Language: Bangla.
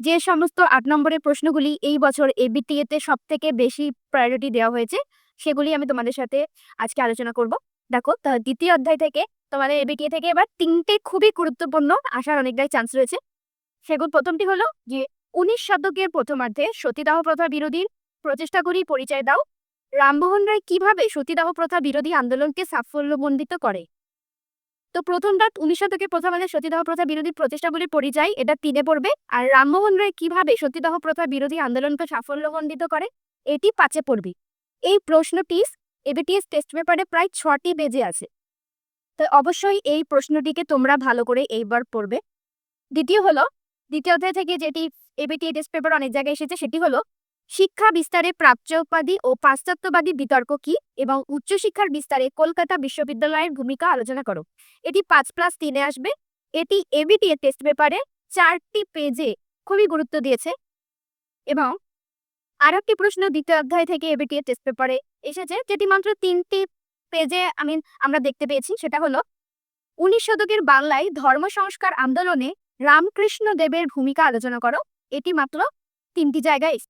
যে সমস্ত ৮ নম্বরের প্রশ্নগুলি এই বছর এবিটিএ তে সবথেকে বেশি প্রায়োরিটি দেওয়া হয়েছে, সেগুলি আমি তোমাদের সাথে আজকে আলোচনা করব। দেখো, দ্বিতীয় অধ্যায় থেকে তোমাদের এবিটিএ থেকে এবার ৩ টে খুবই গুরুত্বপূর্ণ আসার অনেকটাই চান্স রয়েছে। সেগুলো প্রথমটি হলো যে ১৯ শতকের প্রথমার্ধে সতীদাহ প্রথা বিরোধীর প্রচেষ্টাগুলি পরিচয় দাও। রামমোহন রায় কিভাবে সতীদাহ প্রথা বিরোধী আন্দোলনকে সাফল্যমণ্ডিত করে? তো প্রথমটা ১৯ শতকের প্রথমার্ধে সতীদাহ প্রথা বিরোধী প্রচেষ্টাগুলির পরিচয়, এটা ৩ এ পড়বে। আর রামমোহন রায় কিভাবে সতীদাহ প্রথা বিরোধী আন্দোলনকে সাফল্যমণ্ডিত করে, এটি ৫ এ পড়বে। এই প্রশ্নটি এবিটিএস টেস্ট পেপারে প্রায় ৬টি পেজে আছে। তো অবশ্যই এই প্রশ্নটিকে তোমরা ভালো করে এইবার পড়বে। দ্বিতীয় অধ্যায় থেকে যেটি এবিটিএ টেস্ট পেপার অনেক জায়গায় এসেছে, সেটি হলো শিক্ষা বিস্তারে প্রাচ্যবাদী ও পাশ্চাত্যবাদী বিতর্ক কি এবং উচ্চশিক্ষার বিস্তারে কলকাতা বিশ্ববিদ্যালয়ের ভূমিকা আলোচনা করো। এটি ৫+৩ এ আসবে। এটি এবিটিএ টেস্ট পেপারে ৪টি পেজে খুবই গুরুত্ব দিয়েছে। এবং আর একটি প্রশ্ন দ্বিতীয় অধ্যায় থেকে এবিটিএ টেস্ট পেপারে এসেছে, যেটি মাত্র ৩টি পেজে আমরা দেখতে পেয়েছি। সেটা হলো ১৯ শতকের বাংলায় ধর্ম সংস্কার আন্দোলনে রামকৃষ্ণ দেবের ভূমিকা আলোচনা করো। এটি মাত্র ৩টি জায়গায়